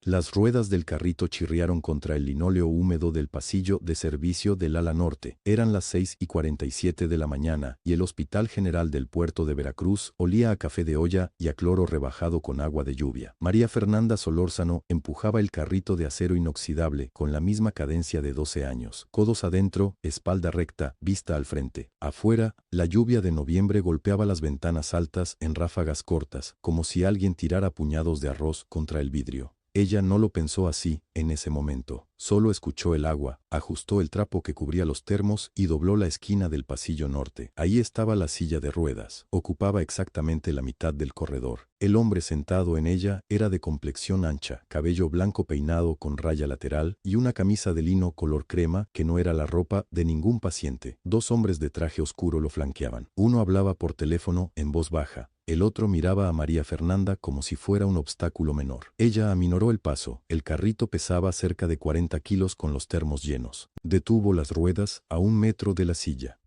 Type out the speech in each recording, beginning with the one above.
Las ruedas del carrito chirriaron contra el linóleo húmedo del pasillo de servicio del ala norte. Eran las 6:47 de la mañana y el Hospital General del Puerto de Veracruz olía a café de olla y a cloro rebajado con agua de lluvia. María Fernanda Solórzano empujaba el carrito de acero inoxidable con la misma cadencia de 12 años. Codos adentro, espalda recta, vista al frente. Afuera, la lluvia de noviembre golpeaba las ventanas altas en ráfagas cortas, como si alguien tirara puñados de arroz contra el vidrio. Ella no lo pensó así, en ese momento. Solo escuchó el agua, ajustó el trapo que cubría los termos y dobló la esquina del pasillo norte. Ahí estaba la silla de ruedas. Ocupaba exactamente la mitad del corredor. El hombre sentado en ella era de complexión ancha, cabello blanco peinado con raya lateral y una camisa de lino color crema que no era la ropa de ningún paciente. Dos hombres de traje oscuro lo flanqueaban. Uno hablaba por teléfono en voz baja. El otro miraba a María Fernanda como si fuera un obstáculo menor. Ella aminoró el paso. El carrito pesaba cerca de 40 kilos con los termos llenos. Detuvo las ruedas a 1 metro de la silla.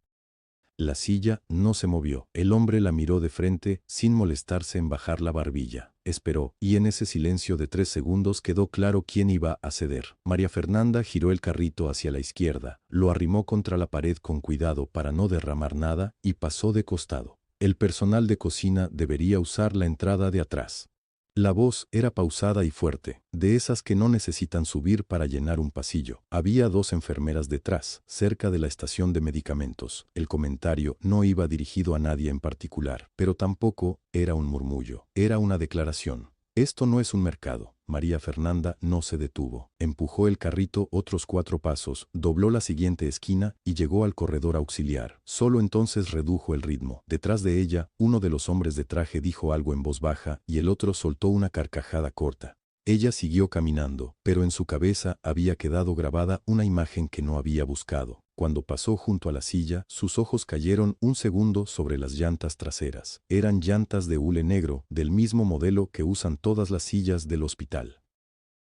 La silla no se movió. El hombre la miró de frente sin molestarse en bajar la barbilla. Esperó, y en ese silencio de 3 segundos quedó claro quién iba a ceder. María Fernanda giró el carrito hacia la izquierda, lo arrimó contra la pared con cuidado para no derramar nada y pasó de costado. El personal de cocina debería usar la entrada de atrás. La voz era pausada y fuerte, de esas que no necesitan subir para llenar un pasillo. Había 2 enfermeras detrás, cerca de la estación de medicamentos. El comentario no iba dirigido a nadie en particular, pero tampoco era un murmullo. Era una declaración. Esto no es un mercado. María Fernanda no se detuvo. Empujó el carrito otros 4 pasos, dobló la siguiente esquina y llegó al corredor auxiliar. Solo entonces redujo el ritmo. Detrás de ella, uno de los hombres de traje dijo algo en voz baja y el otro soltó una carcajada corta. Ella siguió caminando, pero en su cabeza había quedado grabada una imagen que no había buscado. Cuando pasó junto a la silla, sus ojos cayeron un segundo sobre las llantas traseras. Eran llantas de hule negro, del mismo modelo que usan todas las sillas del hospital.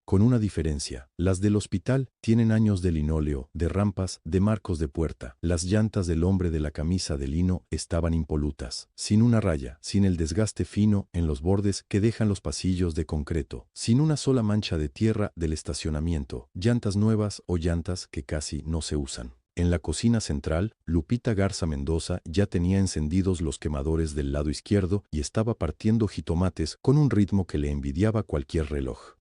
Con una diferencia, las del hospital tienen años de linóleo, de rampas, de marcos de puerta. Las llantas del hombre de la camisa de lino estaban impolutas, sin una raya, sin el desgaste fino en los bordes que dejan los pasillos de concreto, sin una sola mancha de tierra del estacionamiento, llantas nuevas o llantas que casi no se usan. En la cocina central, Lupita Garza Mendoza ya tenía encendidos los quemadores del lado izquierdo y estaba partiendo jitomates con un ritmo que le envidiaba cualquier reloj.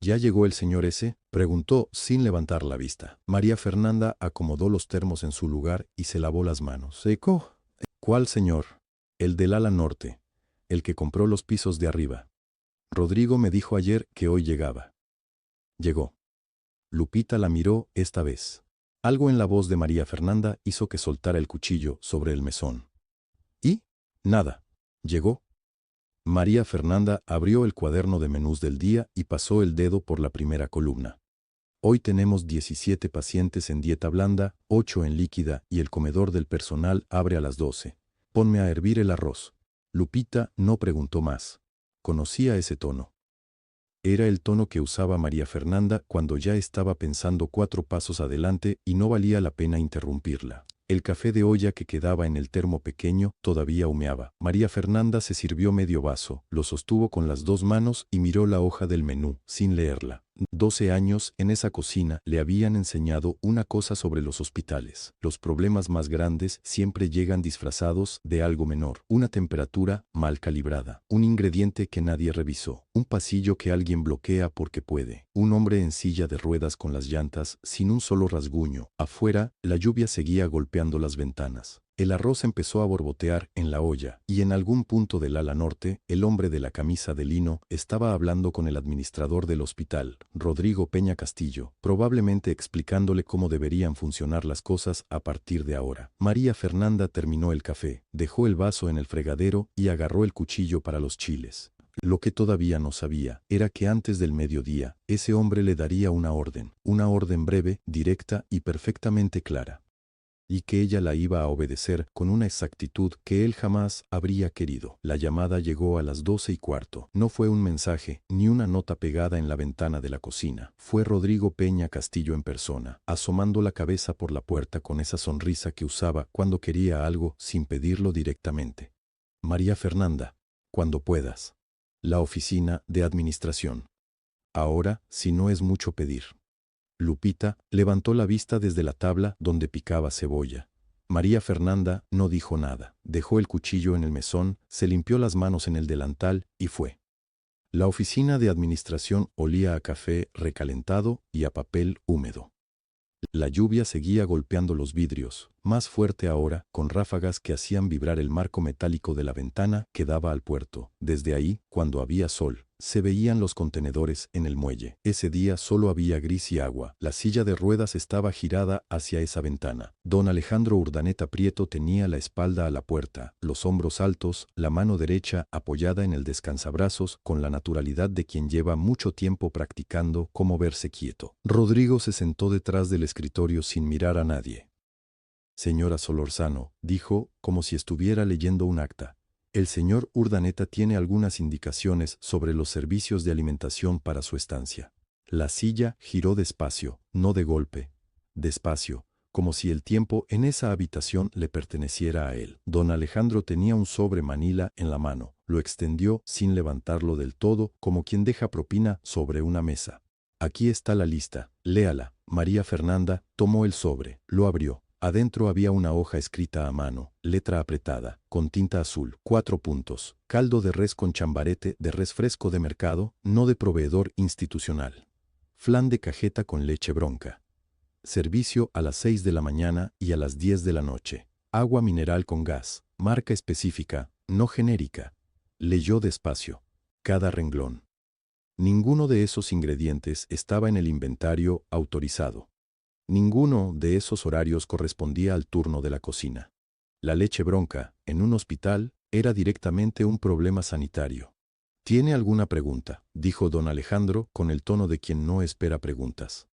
¿Ya llegó el señor ese?, preguntó sin levantar la vista. María Fernanda acomodó los termos en su lugar y se lavó las manos. ¿Seco? ¿Cuál señor? El del ala norte, el que compró los pisos de arriba. Rodrigo me dijo ayer que hoy llegaba. Llegó. Lupita la miró esta vez. Algo en la voz de María Fernanda hizo que soltara el cuchillo sobre el mesón. ¿Y? Nada. ¿Llegó? María Fernanda abrió el cuaderno de menús del día y pasó el dedo por la primera columna. Hoy tenemos 17 pacientes en dieta blanda, 8 en líquida y el comedor del personal abre a las 12. Ponme a hervir el arroz. Lupita no preguntó más. Conocía ese tono. Era el tono que usaba María Fernanda cuando ya estaba pensando 4 pasos adelante y no valía la pena interrumpirla. El café de olla que quedaba en el termo pequeño todavía humeaba. María Fernanda se sirvió medio vaso, lo sostuvo con las 2 manos y miró la hoja del menú, sin leerla. 12 años en esa cocina le habían enseñado una cosa sobre los hospitales. Los problemas más grandes siempre llegan disfrazados de algo menor. Una temperatura mal calibrada, un ingrediente que nadie revisó, un pasillo que alguien bloquea porque puede, un hombre en silla de ruedas con las llantas sin un solo rasguño. Afuera, la lluvia seguía golpeando las ventanas. El arroz empezó a borbotear en la olla, y en algún punto del ala norte, el hombre de la camisa de lino estaba hablando con el administrador del hospital, Rodrigo Peña Castillo, probablemente explicándole cómo deberían funcionar las cosas a partir de ahora. María Fernanda terminó el café, dejó el vaso en el fregadero y agarró el cuchillo para los chiles. Lo que todavía no sabía era que antes del mediodía, ese hombre le daría una orden breve, directa y perfectamente clara. Y que ella la iba a obedecer con una exactitud que él jamás habría querido. La llamada llegó a las 12:15. No fue un mensaje, ni una nota pegada en la ventana de la cocina. Fue Rodrigo Peña Castillo en persona, asomando la cabeza por la puerta con esa sonrisa que usaba cuando quería algo sin pedirlo directamente. María Fernanda, cuando puedas. La oficina de administración. Ahora, si no es mucho pedir. Lupita levantó la vista desde la tabla donde picaba cebolla. María Fernanda no dijo nada. Dejó el cuchillo en el mesón, se limpió las manos en el delantal y fue. La oficina de administración olía a café recalentado y a papel húmedo. La lluvia seguía golpeando los vidrios, más fuerte ahora, con ráfagas que hacían vibrar el marco metálico de la ventana que daba al puerto. Desde ahí, cuando había sol, se veían los contenedores en el muelle. Ese día solo había gris y agua. La silla de ruedas estaba girada hacia esa ventana. Don Alejandro Urdaneta Prieto tenía la espalda a la puerta, los hombros altos, la mano derecha apoyada en el descansabrazos con la naturalidad de quien lleva mucho tiempo practicando cómo verse quieto. Rodrigo se sentó detrás del escritorio sin mirar a nadie. Señora Solorzano, dijo, como si estuviera leyendo un acta. El señor Urdaneta tiene algunas indicaciones sobre los servicios de alimentación para su estancia. La silla giró despacio, no de golpe. Despacio, como si el tiempo en esa habitación le perteneciera a él. Don Alejandro tenía un sobre manila en la mano. Lo extendió sin levantarlo del todo, como quien deja propina sobre una mesa. Aquí está la lista, léala. María Fernanda tomó el sobre, lo abrió. Adentro había una hoja escrita a mano, letra apretada, con tinta azul, 4 puntos. Caldo de res con chambarete de res fresco de mercado, no de proveedor institucional. Flan de cajeta con leche bronca. Servicio a las 6 de la mañana y a las 10 de la noche. Agua mineral con gas, marca específica, no genérica. Leyó despacio. Cada renglón. Ninguno de esos ingredientes estaba en el inventario autorizado. Ninguno de esos horarios correspondía al turno de la cocina. La leche bronca, en un hospital, era directamente un problema sanitario. ¿Tiene alguna pregunta?, dijo don Alejandro con el tono de quien no espera preguntas.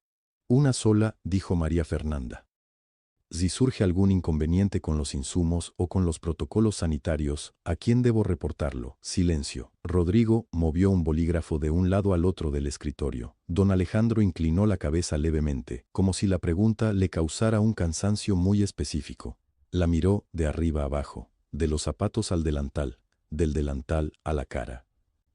Una sola, dijo María Fernanda. Si surge algún inconveniente con los insumos o con los protocolos sanitarios, ¿a quién debo reportarlo? Silencio. Rodrigo movió un bolígrafo de un lado al otro del escritorio. Don Alejandro inclinó la cabeza levemente, como si la pregunta le causara un cansancio muy específico. La miró de arriba abajo, de los zapatos al delantal, del delantal a la cara.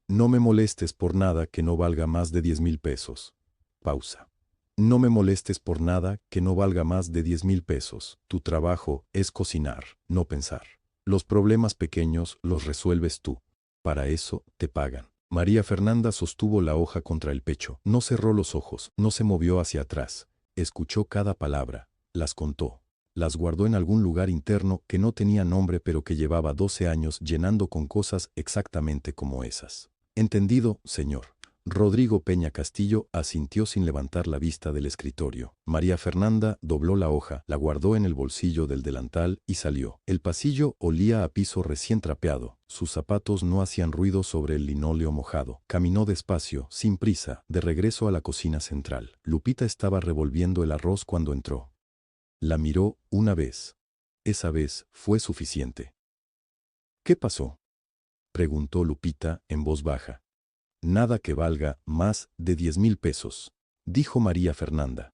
No me molestes por nada que no valga más de 10,000 pesos. Pausa. No me molestes por nada que no valga más de 10,000 pesos. Tu trabajo es cocinar, no pensar. Los problemas pequeños los resuelves tú. Para eso te pagan. María Fernanda sostuvo la hoja contra el pecho. No cerró los ojos, no se movió hacia atrás. Escuchó cada palabra, las contó. Las guardó en algún lugar interno que no tenía nombre pero que llevaba 12 años llenando con cosas exactamente como esas. Entendido, señor. Rodrigo Peña Castillo asintió sin levantar la vista del escritorio. María Fernanda dobló la hoja, la guardó en el bolsillo del delantal y salió. El pasillo olía a piso recién trapeado. Sus zapatos no hacían ruido sobre el linóleo mojado. Caminó despacio, sin prisa, de regreso a la cocina central. Lupita estaba revolviendo el arroz cuando entró. La miró una vez. Esa vez fue suficiente. ¿Qué pasó?, preguntó Lupita en voz baja. Nada que valga más de 10,000 pesos, dijo María Fernanda.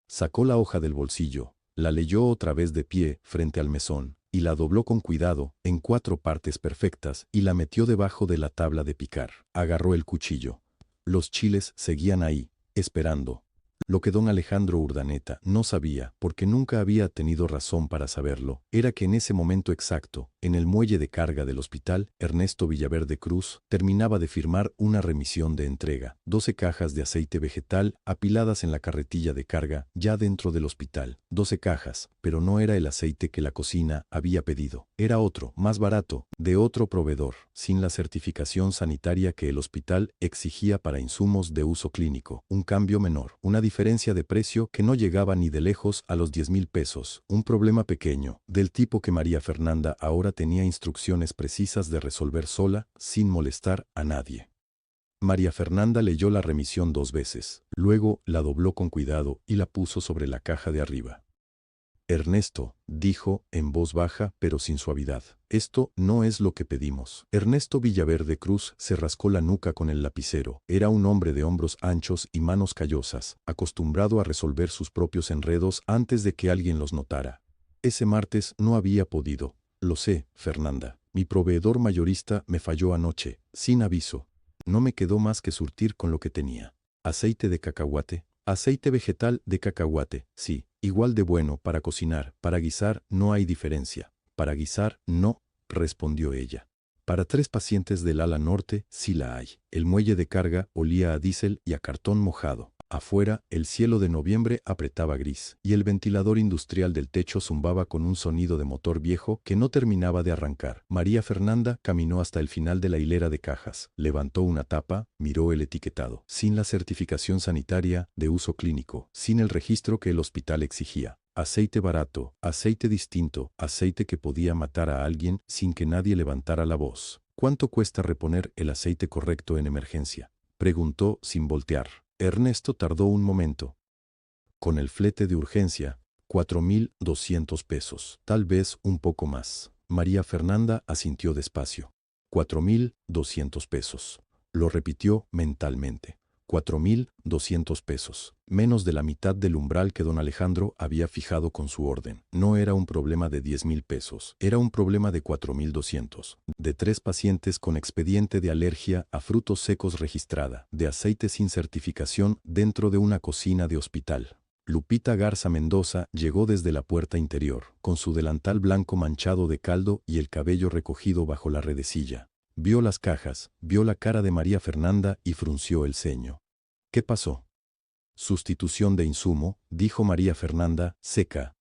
Sacó la hoja del bolsillo, la leyó otra vez de pie frente al mesón, y la dobló con cuidado, en 4 partes perfectas, y la metió debajo de la tabla de picar. Agarró el cuchillo. Los chiles seguían ahí, esperando. Lo que don Alejandro Urdaneta no sabía, porque nunca había tenido razón para saberlo, era que en ese momento exacto, en el muelle de carga del hospital, Ernesto Villaverde Cruz terminaba de firmar una remisión de entrega, 12 cajas de aceite vegetal apiladas en la carretilla de carga ya dentro del hospital. 12 cajas, pero no era el aceite que la cocina había pedido. Era otro, más barato, de otro proveedor, sin la certificación sanitaria que el hospital exigía para insumos de uso clínico. Un cambio menor, una diferencia de precio que no llegaba ni de lejos a los 10,000 pesos. Un problema pequeño, del tipo que María Fernanda ahora tenía instrucciones precisas de resolver sola, sin molestar a nadie. María Fernanda leyó la remisión 2 veces, luego la dobló con cuidado y la puso sobre la caja de arriba. Ernesto, dijo, en voz baja pero sin suavidad, esto no es lo que pedimos. Ernesto Villaverde Cruz se rascó la nuca con el lapicero. Era un hombre de hombros anchos y manos callosas, acostumbrado a resolver sus propios enredos antes de que alguien los notara. Ese martes no había podido. Lo sé, Fernanda. Mi proveedor mayorista me falló anoche, sin aviso. No me quedó más que surtir con lo que tenía. Aceite de cacahuate. Aceite vegetal de cacahuate, sí, igual de bueno para cocinar, para guisar no hay diferencia. Para guisar, no, respondió ella. Para 3 pacientes del ala norte, sí la hay. El muelle de carga olía a diésel y a cartón mojado. Afuera, el cielo de noviembre apretaba gris, y el ventilador industrial del techo zumbaba con un sonido de motor viejo que no terminaba de arrancar. María Fernanda caminó hasta el final de la hilera de cajas, levantó una tapa, miró el etiquetado, sin la certificación sanitaria, de uso clínico, sin el registro que el hospital exigía. Aceite barato, aceite distinto, aceite que podía matar a alguien sin que nadie levantara la voz. ¿Cuánto cuesta reponer el aceite correcto en emergencia?, preguntó sin voltear. Ernesto tardó un momento. Con el flete de urgencia, 4.200 pesos, tal vez un poco más. María Fernanda asintió despacio. 4.200 pesos. Lo repitió mentalmente. 4.200 pesos, menos de la mitad del umbral que don Alejandro había fijado con su orden. No era un problema de 10.000 pesos, era un problema de 4.200, de 3 pacientes con expediente de alergia a frutos secos registrada, de aceite sin certificación dentro de una cocina de hospital. Lupita Garza Mendoza llegó desde la puerta interior, con su delantal blanco manchado de caldo y el cabello recogido bajo la redecilla. Vio las cajas, vio la cara de María Fernanda y frunció el ceño. ¿Qué pasó? Sustitución de insumo, dijo María Fernanda, seca.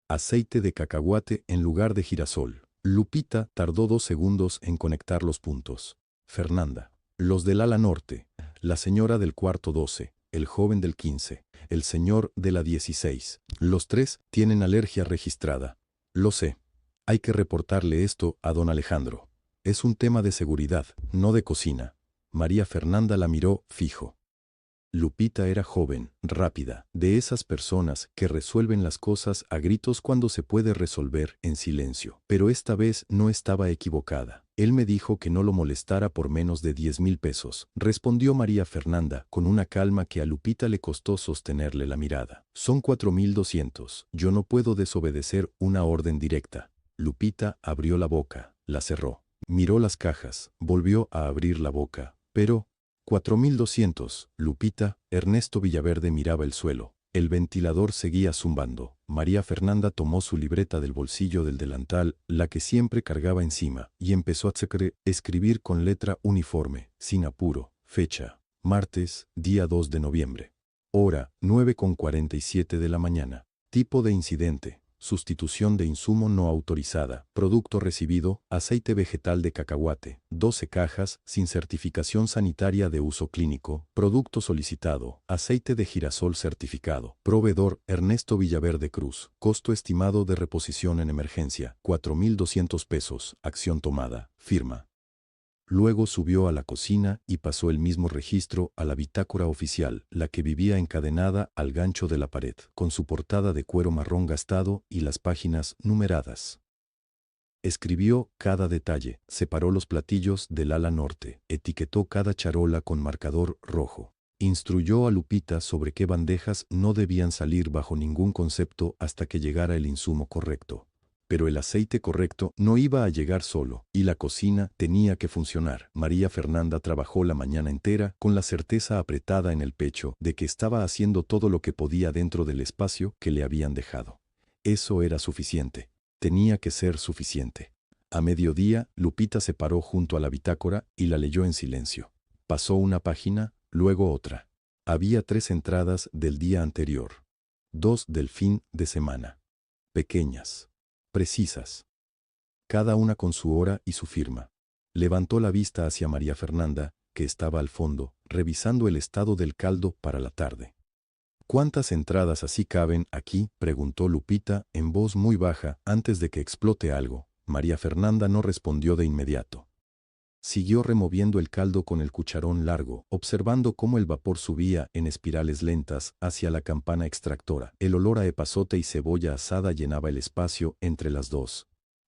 Aceite de cacahuate en lugar de girasol. Lupita tardó 2 segundos en conectar los puntos. Fernanda. Los del ala norte. La señora del cuarto 12. El joven del 15. El señor de la 16. Los 3 tienen alergia registrada. Lo sé. Hay que reportarle esto a don Alejandro. Es un tema de seguridad, no de cocina. María Fernanda la miró fijo. Lupita era joven, rápida, de esas personas que resuelven las cosas a gritos cuando se puede resolver en silencio. Pero esta vez no estaba equivocada. Él me dijo que no lo molestara por menos de 10.000 pesos, respondió María Fernanda con una calma que a Lupita le costó sostenerle la mirada. Son 4.200. Yo no puedo desobedecer una orden directa. Lupita abrió la boca, la cerró. Miró las cajas, volvió a abrir la boca, pero 4.200, Lupita. Ernesto Villaverde miraba el suelo. El ventilador seguía zumbando. María Fernanda tomó su libreta del bolsillo del delantal, la que siempre cargaba encima, y empezó a escribir con letra uniforme, sin apuro. Fecha: martes, día 2 de noviembre. Hora: 9:47 de la mañana. Tipo de incidente: sustitución de insumo no autorizada. Producto recibido: aceite vegetal de cacahuate, 12 cajas, sin certificación sanitaria de uso clínico. Producto solicitado: aceite de girasol certificado. Proveedor: Ernesto Villaverde Cruz. Costo estimado de reposición en emergencia: 4.200 pesos. Acción tomada. Firma. Luego subió a la cocina y pasó el mismo registro a la bitácora oficial, la que vivía encadenada al gancho de la pared, con su portada de cuero marrón gastado y las páginas numeradas. Escribió cada detalle, separó los platillos del ala norte, etiquetó cada charola con marcador rojo. Instruyó a Lupita sobre qué bandejas no debían salir bajo ningún concepto hasta que llegara el insumo correcto. Pero el aceite correcto no iba a llegar solo, y la cocina tenía que funcionar. María Fernanda trabajó la mañana entera con la certeza apretada en el pecho de que estaba haciendo todo lo que podía dentro del espacio que le habían dejado. Eso era suficiente. Tenía que ser suficiente. A mediodía, Lupita se paró junto a la bitácora y la leyó en silencio. Pasó una página, luego otra. Había 3 entradas del día anterior. 2 del fin de semana. Pequeñas. Precisas. Cada una con su hora y su firma. Levantó la vista hacia María Fernanda, que estaba al fondo, revisando el estado del caldo para la tarde. ¿Cuántas entradas así caben aquí?, preguntó Lupita en voz muy baja antes de que explote algo. María Fernanda no respondió de inmediato. Siguió removiendo el caldo con el cucharón largo, observando cómo el vapor subía en espirales lentas hacia la campana extractora. El olor a epazote y cebolla asada llenaba el espacio entre las dos.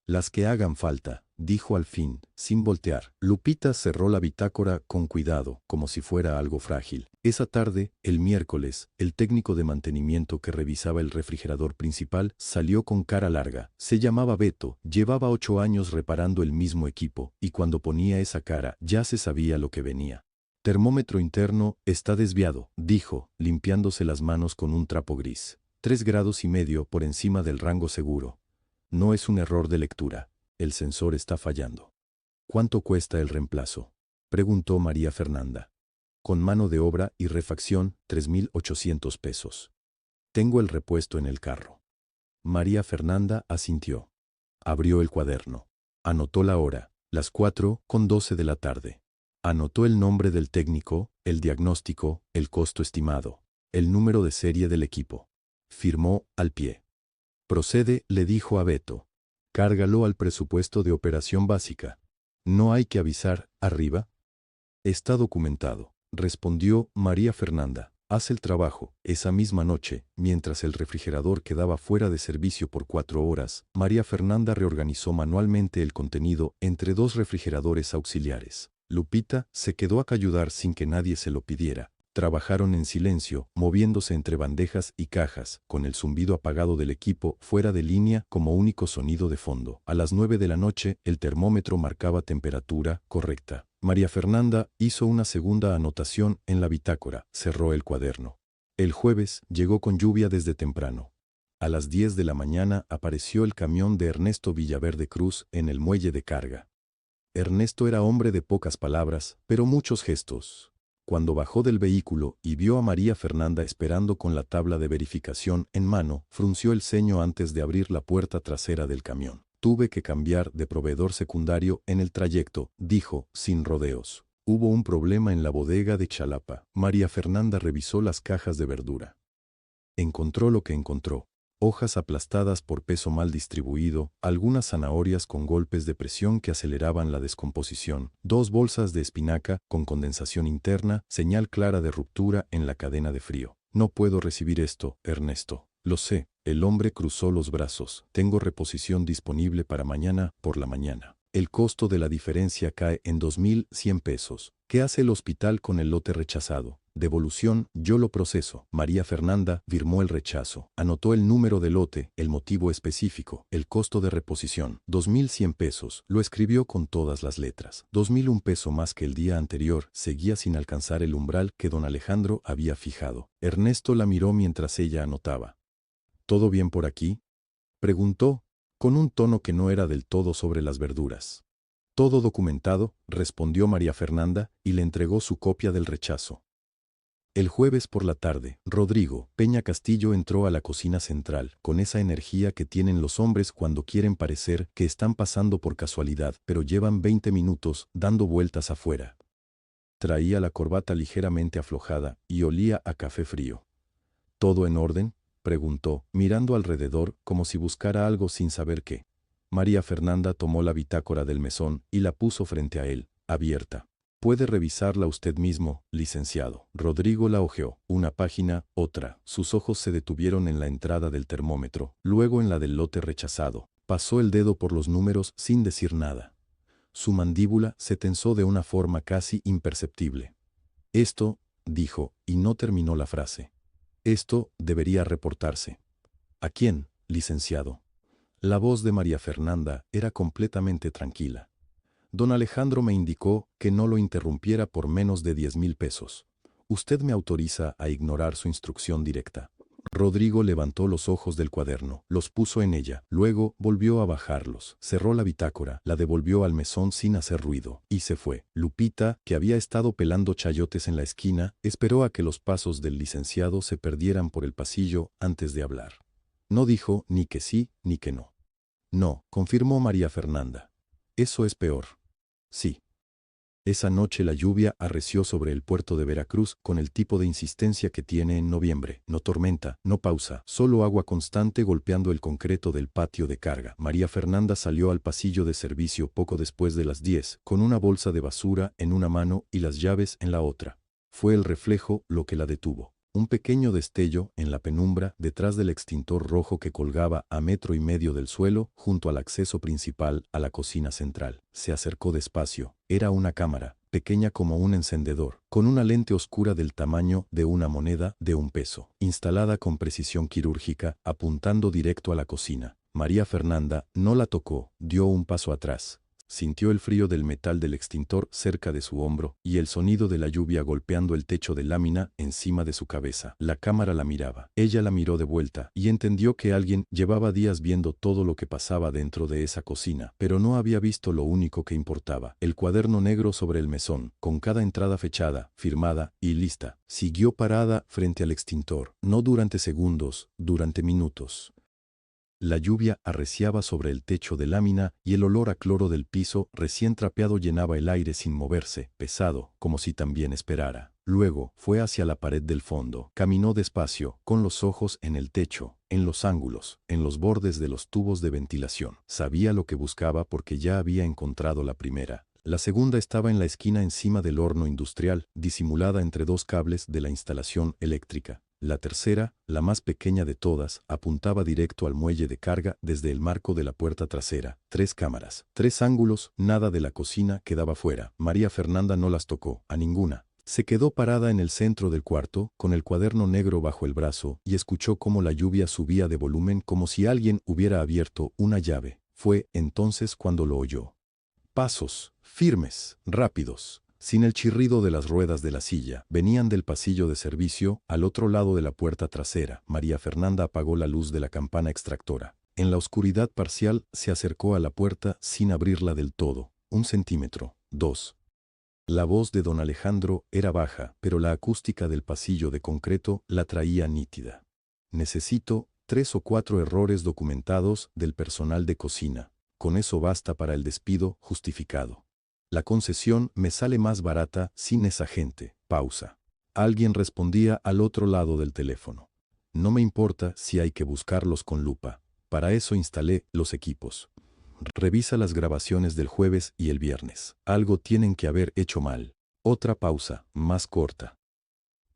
Las que hagan falta, dijo al fin, sin voltear. Lupita cerró la bitácora con cuidado, como si fuera algo frágil. Esa tarde, el miércoles, el técnico de mantenimiento que revisaba el refrigerador principal salió con cara larga. Se llamaba Beto, llevaba 8 años reparando el mismo equipo, y cuando ponía esa cara ya se sabía lo que venía. Termómetro interno está desviado, dijo, limpiándose las manos con un trapo gris. 3,5 grados por encima del rango seguro. No es un error de lectura. El sensor está fallando. ¿Cuánto cuesta el reemplazo?, preguntó María Fernanda. Con mano de obra y refacción, 3.800 pesos. Tengo el repuesto en el carro. María Fernanda asintió. Abrió el cuaderno. Anotó la hora, las 4:12 de la tarde. Anotó el nombre del técnico, el diagnóstico, el costo estimado, el número de serie del equipo. Firmó al pie. Procede, le dijo a Beto. Cárgalo al presupuesto de operación básica. No hay que avisar, arriba. Está documentado, respondió María Fernanda. Haz el trabajo. Esa misma noche, mientras el refrigerador quedaba fuera de servicio por 4 horas, María Fernanda reorganizó manualmente el contenido entre 2 refrigeradores auxiliares. Lupita se quedó a ayudar sin que nadie se lo pidiera. Trabajaron en silencio, moviéndose entre bandejas y cajas, con el zumbido apagado del equipo fuera de línea como único sonido de fondo. A las 9 de la noche, el termómetro marcaba temperatura correcta. María Fernanda hizo una segunda anotación en la bitácora, cerró el cuaderno. El jueves llegó con lluvia desde temprano. A las 10 de la mañana apareció el camión de Ernesto Villaverde Cruz en el muelle de carga. Ernesto era hombre de pocas palabras, pero muchos gestos. Cuando bajó del vehículo y vio a María Fernanda esperando con la tabla de verificación en mano, frunció el ceño antes de abrir la puerta trasera del camión. Tuve que cambiar de proveedor secundario en el trayecto, dijo, sin rodeos. Hubo un problema en la bodega de Chalapa. María Fernanda revisó las cajas de verdura. Encontró lo que encontró. Hojas aplastadas por peso mal distribuido, algunas zanahorias con golpes de presión que aceleraban la descomposición, 2 bolsas de espinaca con condensación interna, señal clara de ruptura en la cadena de frío. No puedo recibir esto, Ernesto. Lo sé. El hombre cruzó los brazos. Tengo reposición disponible para mañana por la mañana. El costo de la diferencia cae en 2.100 pesos. ¿Qué hace el hospital con el lote rechazado? Devolución, yo lo proceso. María Fernanda firmó el rechazo. Anotó el número del lote, el motivo específico, el costo de reposición. 2.100 pesos. Lo escribió con todas las letras. 2.001 pesos más que el día anterior. Seguía sin alcanzar el umbral que don Alejandro había fijado. Ernesto la miró mientras ella anotaba. ¿Todo bien por aquí?, preguntó, con un tono que no era del todo sobre las verduras. Todo documentado, respondió María Fernanda, y le entregó su copia del rechazo. El jueves por la tarde, Rodrigo Peña Castillo entró a la cocina central, con esa energía que tienen los hombres cuando quieren parecer que están pasando por casualidad, pero llevan 20 minutos dando vueltas afuera. Traía la corbata ligeramente aflojada y olía a café frío. ¿Todo en orden?, preguntó, mirando alrededor como si buscara algo sin saber qué. María Fernanda tomó la bitácora del mesón y la puso frente a él, abierta. Puede revisarla usted mismo, licenciado. Rodrigo la hojeó, una página, otra. Sus ojos se detuvieron en la entrada del termómetro, luego en la del lote rechazado. Pasó el dedo por los números sin decir nada. Su mandíbula se tensó de una forma casi imperceptible. Esto, dijo, y no terminó la frase. Esto debería reportarse. ¿A quién, licenciado? La voz de María Fernanda era completamente tranquila. Don Alejandro me indicó que no lo interrumpiera por menos de 10.000 pesos. Usted me autoriza a ignorar su instrucción directa. Rodrigo levantó los ojos del cuaderno, los puso en ella, luego volvió a bajarlos, cerró la bitácora, la devolvió al mesón sin hacer ruido, y se fue. Lupita, que había estado pelando chayotes en la esquina, esperó a que los pasos del licenciado se perdieran por el pasillo antes de hablar. No dijo ni que sí ni que no. No, confirmó María Fernanda. Eso es peor. Sí. Esa noche la lluvia arreció sobre el puerto de Veracruz con el tipo de insistencia que tiene en noviembre. No tormenta, no pausa, solo agua constante golpeando el concreto del patio de carga. María Fernanda salió al pasillo de servicio poco después de las 10, con una bolsa de basura en una mano y las llaves en la otra. Fue el reflejo lo que la detuvo. Un pequeño destello en la penumbra detrás del extintor rojo que colgaba a 1,5 metros del suelo junto al acceso principal a la cocina central. Se acercó despacio. Era una cámara, pequeña como un encendedor, con una lente oscura del tamaño de una moneda de 1 peso, instalada con precisión quirúrgica, apuntando directo a la cocina. María Fernanda no la tocó, dio un paso atrás. Sintió el frío del metal del extintor cerca de su hombro y el sonido de la lluvia golpeando el techo de lámina encima de su cabeza. La cámara la miraba. Ella la miró de vuelta y entendió que alguien llevaba días viendo todo lo que pasaba dentro de esa cocina, pero no había visto lo único que importaba: el cuaderno negro sobre el mesón, con cada entrada fechada, firmada y lista. Siguió parada frente al extintor, no durante segundos, durante minutos. La lluvia arreciaba sobre el techo de lámina y el olor a cloro del piso recién trapeado llenaba el aire sin moverse, pesado, como si también esperara. Luego fue hacia la pared del fondo. Caminó despacio, con los ojos en el techo, en los ángulos, en los bordes de los tubos de ventilación. Sabía lo que buscaba porque ya había encontrado la primera. La segunda estaba en la esquina encima del horno industrial, disimulada entre dos cables de la instalación eléctrica. La tercera, la más pequeña de todas, apuntaba directo al muelle de carga desde el marco de la puerta trasera. 3 cámaras, 3 ángulos, nada de la cocina quedaba fuera. María Fernanda no las tocó, a ninguna. Se quedó parada en el centro del cuarto, con el cuaderno negro bajo el brazo, y escuchó cómo la lluvia subía de volumen como si alguien hubiera abierto una llave. Fue entonces cuando lo oyó. Pasos, firmes, rápidos, sin el chirrido de las ruedas de la silla, venían del pasillo de servicio, al otro lado de la puerta trasera. María Fernanda apagó la luz de la campana extractora. En la oscuridad parcial se acercó a la puerta sin abrirla del todo. 1 centímetro, 2. La voz de don Alejandro era baja, pero la acústica del pasillo de concreto la traía nítida. Necesito 3 o 4 errores documentados del personal de cocina. Con eso basta para el despido justificado. La concesión me sale más barata sin esa gente. Pausa. Alguien respondía al otro lado del teléfono. No me importa si hay que buscarlos con lupa. Para eso instalé los equipos. Revisa las grabaciones del jueves y el viernes. Algo tienen que haber hecho mal. Otra pausa, más corta.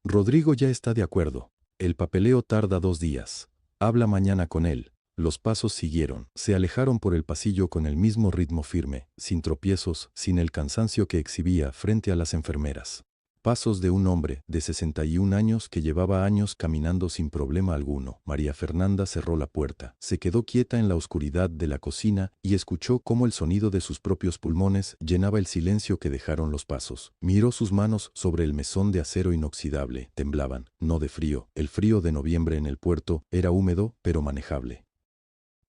Rodrigo ya está de acuerdo. El papeleo tarda 2 días. Habla mañana con él. Los pasos siguieron. Se alejaron por el pasillo con el mismo ritmo firme, sin tropiezos, sin el cansancio que exhibía frente a las enfermeras. Pasos de un hombre de 61 años que llevaba años caminando sin problema alguno. María Fernanda cerró la puerta, se quedó quieta en la oscuridad de la cocina y escuchó cómo el sonido de sus propios pulmones llenaba el silencio que dejaron los pasos. Miró sus manos sobre el mesón de acero inoxidable. Temblaban, no de frío. El frío de noviembre en el puerto era húmedo, pero manejable.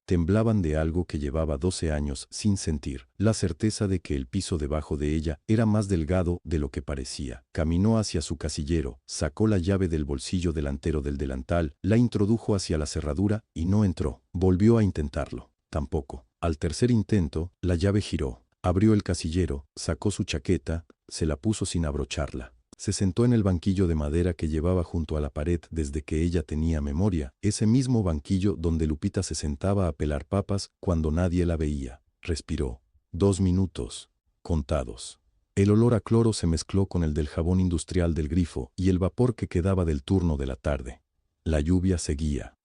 Temblaban de algo que llevaba 12 años sin sentir, la certeza de que el piso debajo de ella era más delgado de lo que parecía. Caminó hacia su casillero, sacó la llave del bolsillo delantero del delantal, la introdujo hacia la cerradura y no entró. Volvió a intentarlo. Tampoco. Al tercer intento, la llave giró. Abrió el casillero, sacó su chaqueta, se la puso sin abrocharla. Se sentó en el banquillo de madera que llevaba junto a la pared desde que ella tenía memoria, ese mismo banquillo donde Lupita se sentaba a pelar papas cuando nadie la veía. Respiró. 2 minutos. Contados. El olor a cloro se mezcló con el del jabón industrial del grifo y el vapor que quedaba del turno de la tarde. La lluvia seguía.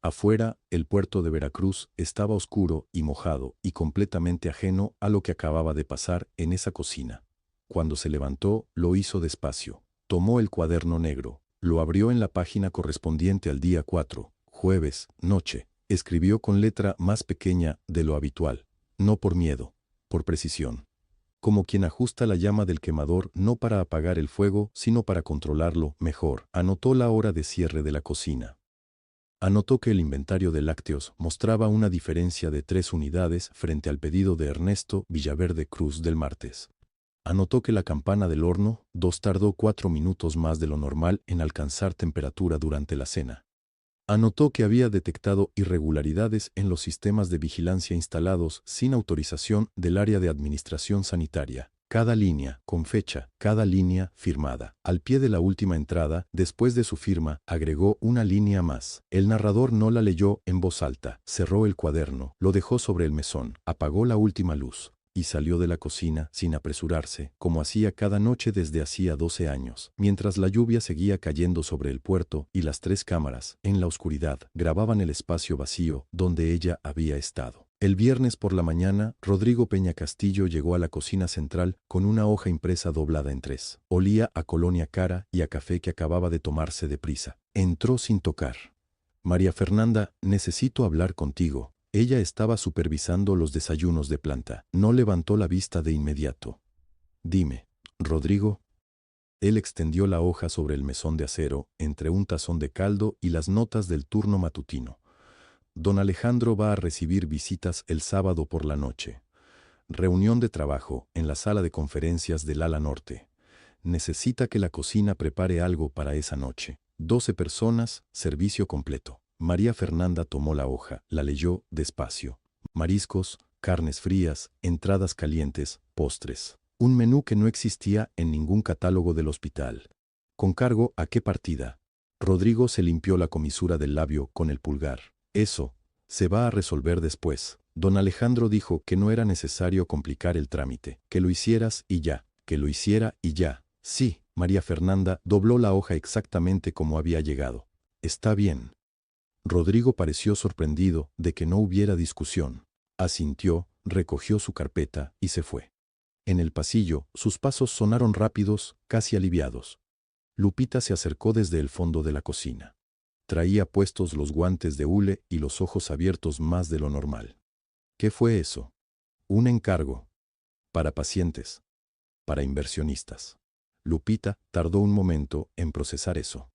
Afuera, el puerto de Veracruz estaba oscuro y mojado y completamente ajeno a lo que acababa de pasar en esa cocina. Cuando se levantó, lo hizo despacio. Tomó el cuaderno negro, lo abrió en la página correspondiente al día 4, jueves, noche. Escribió con letra más pequeña de lo habitual, no por miedo, por precisión. Como quien ajusta la llama del quemador no para apagar el fuego, sino para controlarlo mejor. Anotó la hora de cierre de la cocina. Anotó que el inventario de lácteos mostraba una diferencia de 3 unidades frente al pedido de Ernesto Villaverde Cruz del martes. Anotó que la campana del horno 2 tardó 4 minutos más de lo normal en alcanzar temperatura durante la cena. Anotó que había detectado irregularidades en los sistemas de vigilancia instalados sin autorización del área de administración sanitaria. Cada línea, con fecha, cada línea firmada. Al pie de la última entrada, después de su firma, agregó una línea más. El narrador no la leyó en voz alta. Cerró el cuaderno, lo dejó sobre el mesón, apagó la última luz y salió de la cocina sin apresurarse, como hacía cada noche desde hacía 12 años, mientras la lluvia seguía cayendo sobre el puerto y las 3 cámaras, en la oscuridad, grababan el espacio vacío donde ella había estado. El viernes por la mañana, Rodrigo Peña Castillo llegó a la cocina central con una hoja impresa doblada en 3. Olía a colonia cara y a café que acababa de tomarse deprisa. Entró sin tocar. María Fernanda, necesito hablar contigo. Ella estaba supervisando los desayunos de planta. No levantó la vista de inmediato. Dime, Rodrigo. Él extendió la hoja sobre el mesón de acero, entre un tazón de caldo y las notas del turno matutino. Don Alejandro va a recibir visitas el sábado por la noche. Reunión de trabajo en la sala de conferencias del ala norte. Necesita que la cocina prepare algo para esa noche. 12 personas, servicio completo. María Fernanda tomó la hoja, la leyó despacio. Mariscos, carnes frías, entradas calientes, postres. Un menú que no existía en ningún catálogo del hospital. ¿Con cargo a qué partida? Rodrigo se limpió la comisura del labio con el pulgar. Eso se va a resolver después. Don Alejandro dijo que no era necesario complicar el trámite, que lo hicieras y ya, que lo hiciera y ya. Sí, María Fernanda dobló la hoja exactamente como había llegado. Está bien. Rodrigo pareció sorprendido de que no hubiera discusión. Asintió, recogió su carpeta y se fue. En el pasillo, sus pasos sonaron rápidos, casi aliviados. Lupita se acercó desde el fondo de la cocina. Traía puestos los guantes de hule y los ojos abiertos más de lo normal. ¿Qué fue eso? Un encargo. Para pacientes. Para inversionistas. Lupita tardó un momento en procesar eso.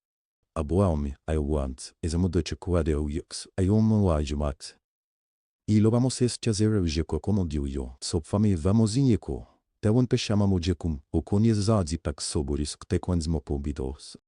Y lo vamos a hacer como digo, sopfame vamos inyeko. Tewon peshamamujecum, o conies zadzipak soboris ktequansmopobidos.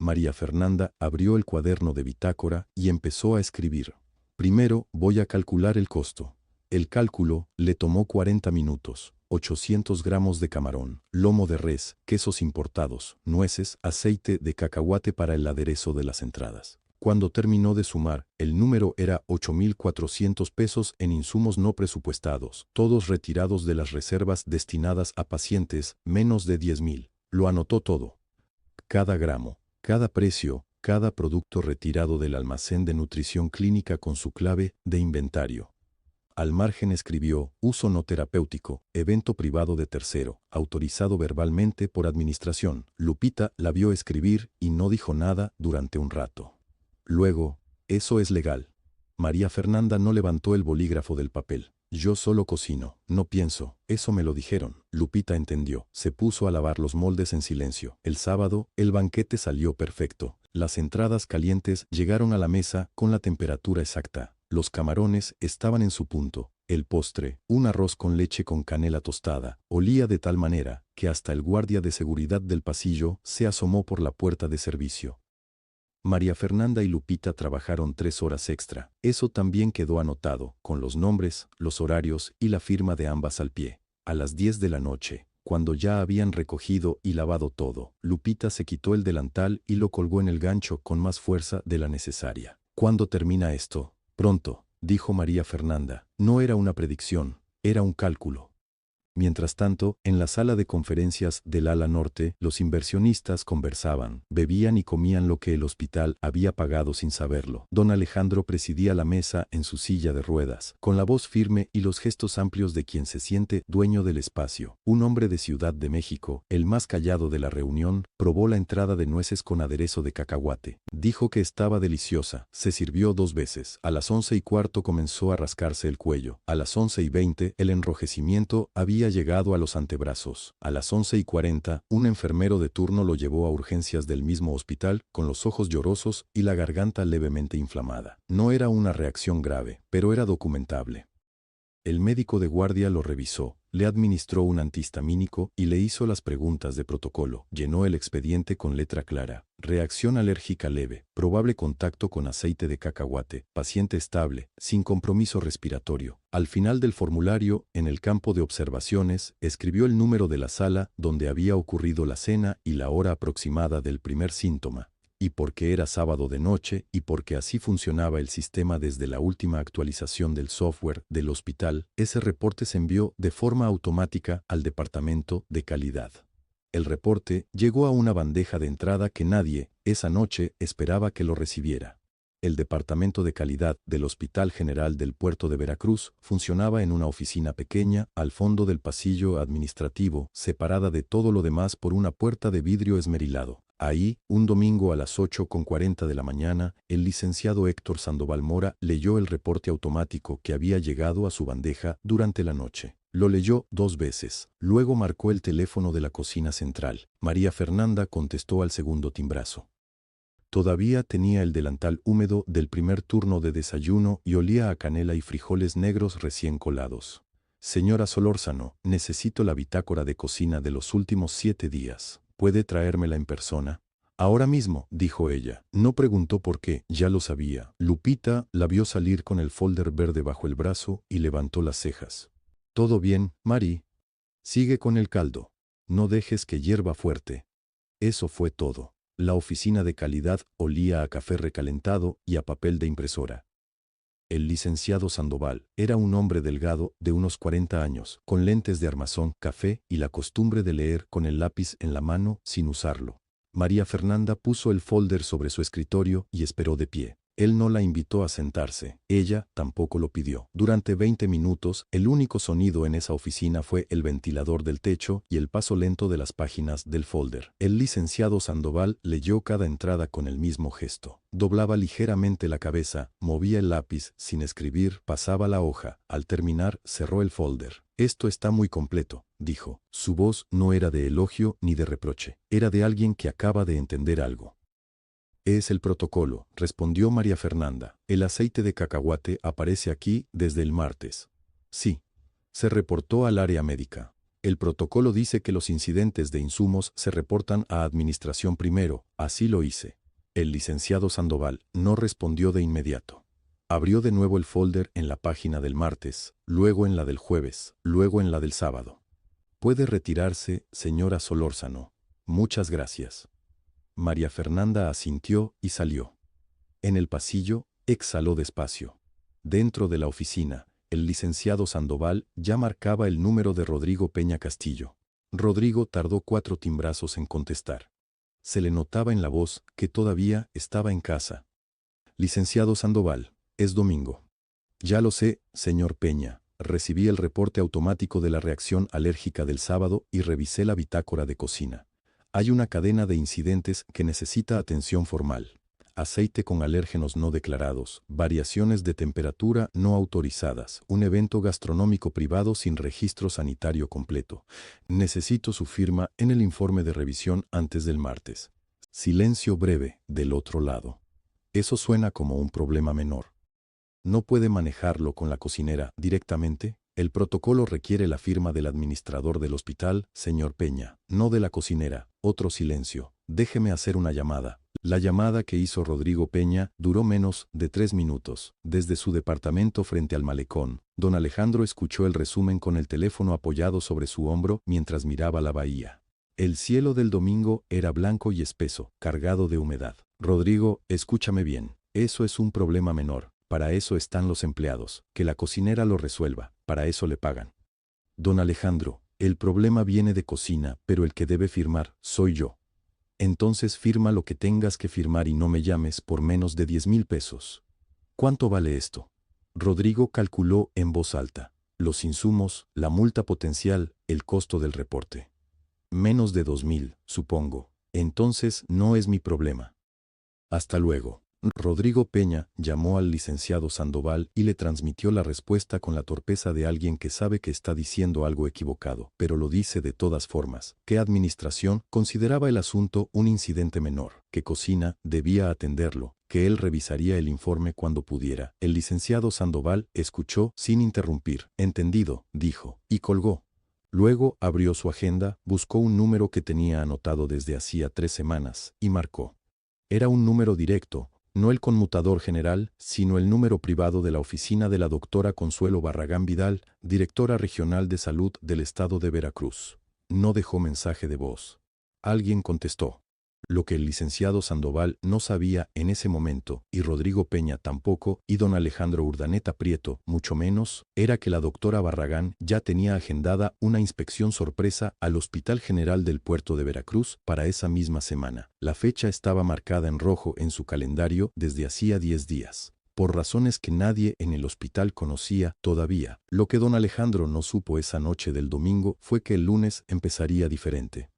María Fernanda abrió el cuaderno de bitácora y empezó a escribir. Primero voy a calcular el costo. El cálculo le tomó 40 minutos. 800 gramos de camarón, lomo de res, quesos importados, nueces, aceite de cacahuate para el aderezo de las entradas. Cuando terminó de sumar, el número era 8.400 pesos en insumos no presupuestados, todos retirados de las reservas destinadas a pacientes, menos de 10.000. Lo anotó todo. Cada gramo, cada precio, cada producto retirado del almacén de nutrición clínica con su clave de inventario. Al margen escribió, uso no terapéutico, evento privado de tercero, autorizado verbalmente por administración. Lupita la vio escribir y no dijo nada durante un rato. Luego, eso es legal. María Fernanda no levantó el bolígrafo del papel. Yo solo cocino, no pienso, eso me lo dijeron. Lupita entendió, se puso a lavar los moldes en silencio. El sábado, el banquete salió perfecto. Las entradas calientes llegaron a la mesa con la temperatura exacta. Los camarones estaban en su punto. El postre, un arroz con leche con canela tostada, olía de tal manera que hasta el guardia de seguridad del pasillo se asomó por la puerta de servicio. María Fernanda y Lupita trabajaron 3 horas extra. Eso también quedó anotado, con los nombres, los horarios y la firma de ambas al pie. A las 10 de la noche, cuando ya habían recogido y lavado todo, Lupita se quitó el delantal y lo colgó en el gancho con más fuerza de la necesaria. ¿Cuándo termina esto? Pronto, dijo María Fernanda. No era una predicción, era un cálculo. Mientras tanto, en la sala de conferencias del ala norte, los inversionistas conversaban, bebían y comían lo que el hospital había pagado sin saberlo. Don Alejandro presidía la mesa en su silla de ruedas, con la voz firme y los gestos amplios de quien se siente dueño del espacio. Un hombre de Ciudad de México, el más callado de la reunión, probó la entrada de nueces con aderezo de cacahuate. Dijo que estaba deliciosa. Se sirvió 2 veces. A las 11:15 comenzó a rascarse el cuello. A las 11:20 el enrojecimiento había llegado a los antebrazos. A las 11:40, un enfermero de turno lo llevó a urgencias del mismo hospital, con los ojos llorosos y la garganta levemente inflamada. No era una reacción grave, pero era documentable. El médico de guardia lo revisó, le administró un antihistamínico y le hizo las preguntas de protocolo. Llenó el expediente con letra clara. Reacción alérgica leve, probable contacto con aceite de cacahuate, paciente estable, sin compromiso respiratorio. Al final del formulario, en el campo de observaciones, escribió el número de la sala donde había ocurrido la cena y la hora aproximada del primer síntoma. Y porque era sábado de noche y porque así funcionaba el sistema desde la última actualización del software del hospital, ese reporte se envió de forma automática al departamento de calidad. El reporte llegó a una bandeja de entrada que nadie, esa noche, esperaba que lo recibiera. El departamento de calidad del Hospital General del Puerto de Veracruz funcionaba en una oficina pequeña, al fondo del pasillo administrativo, separada de todo lo demás por una puerta de vidrio esmerilado. Ahí, un domingo a las 8:40 de la mañana, el licenciado Héctor Sandoval Mora leyó el reporte automático que había llegado a su bandeja durante la noche. Lo leyó 2 veces. Luego marcó el teléfono de la cocina central. María Fernanda contestó al segundo timbrazo. Todavía tenía el delantal húmedo del primer turno de desayuno y olía a canela y frijoles negros recién colados. Señora Solórzano, necesito la bitácora de cocina de los últimos 7 días. ¿Puede traérmela en persona? Ahora mismo, dijo ella. No preguntó por qué, ya lo sabía. Lupita la vio salir con el folder verde bajo el brazo y levantó las cejas. ¿Todo bien, Mari? Sigue con el caldo. No dejes que hierva fuerte. Eso fue todo. La oficina de calidad olía a café recalentado y a papel de impresora. El licenciado Sandoval era un hombre delgado de unos 40 años, con lentes de armazón, café y la costumbre de leer con el lápiz en la mano sin usarlo. María Fernanda puso el folder sobre su escritorio y esperó de pie. Él no la invitó a sentarse, ella tampoco lo pidió. Durante 20 minutos, el único sonido en esa oficina fue el ventilador del techo y el paso lento de las páginas del folder. El licenciado Sandoval leyó cada entrada con el mismo gesto. Doblaba ligeramente la cabeza, movía el lápiz sin escribir, pasaba la hoja. Al terminar, cerró el folder. Esto está muy completo, dijo. Su voz no era de elogio ni de reproche, era de alguien que acaba de entender algo. Es el protocolo, respondió María Fernanda. El aceite de cacahuate aparece aquí desde el martes. Sí. Se reportó al área médica. El protocolo dice que los incidentes de insumos se reportan a administración primero, así lo hice. El licenciado Sandoval no respondió de inmediato. Abrió de nuevo el folder en la página del martes, luego en la del jueves, luego en la del sábado. Puede retirarse, señora Solórzano. Muchas gracias. María Fernanda asintió y salió. En el pasillo, exhaló despacio. Dentro de la oficina, el licenciado Sandoval ya marcaba el número de Rodrigo Peña Castillo. Rodrigo tardó 4 timbrazos en contestar. Se le notaba en la voz que todavía estaba en casa. Licenciado Sandoval, es domingo. Ya lo sé, señor Peña. Recibí el reporte automático de la reacción alérgica del sábado y revisé la bitácora de cocina. Hay una cadena de incidentes que necesita atención formal. Aceite con alérgenos no declarados, variaciones de temperatura no autorizadas, un evento gastronómico privado sin registro sanitario completo. Necesito su firma en el informe de revisión antes del martes. Silencio breve del otro lado. Eso suena como un problema menor. ¿No puede manejarlo con la cocinera directamente? El protocolo requiere la firma del administrador del hospital, señor Peña, no de la cocinera. Otro silencio. Déjeme hacer una llamada. La llamada que hizo Rodrigo Peña duró menos de 3 minutos. Desde su departamento frente al malecón, don Alejandro escuchó el resumen con el teléfono apoyado sobre su hombro mientras miraba la bahía. El cielo del domingo era blanco y espeso, cargado de humedad. Rodrigo, escúchame bien. Eso es un problema menor. Para eso están los empleados. Que la cocinera lo resuelva. Para eso le pagan. Don Alejandro, el problema viene de cocina, pero el que debe firmar soy yo. Entonces firma lo que tengas que firmar y no me llames por menos de 10,000 pesos. ¿Cuánto vale esto? Rodrigo calculó en voz alta. Los insumos, la multa potencial, el costo del reporte. Menos de 2,000, supongo. Entonces no es mi problema. Hasta luego. Rodrigo Peña llamó al licenciado Sandoval y le transmitió la respuesta con la torpeza de alguien que sabe que está diciendo algo equivocado, pero lo dice de todas formas. Que administración consideraba el asunto un incidente menor, que cocina debía atenderlo, que él revisaría el informe cuando pudiera. El licenciado Sandoval escuchó sin interrumpir. Entendido, dijo, y colgó. Luego abrió su agenda, buscó un número que tenía anotado desde hacía 3 semanas y marcó. Era un número directo. No el conmutador general, sino el número privado de la oficina de la doctora Consuelo Barragán Vidal, directora regional de salud del estado de Veracruz. No dejó mensaje de voz. Alguien contestó. Lo que el licenciado Sandoval no sabía en ese momento, y Rodrigo Peña tampoco, y don Alejandro Urdaneta Prieto, mucho menos, era que la doctora Barragán ya tenía agendada una inspección sorpresa al Hospital General del Puerto de Veracruz para esa misma semana. La fecha estaba marcada en rojo en su calendario desde hacía 10 días. Por razones que nadie en el hospital conocía todavía. Lo que don Alejandro no supo esa noche del domingo fue que el lunes empezaría diferente.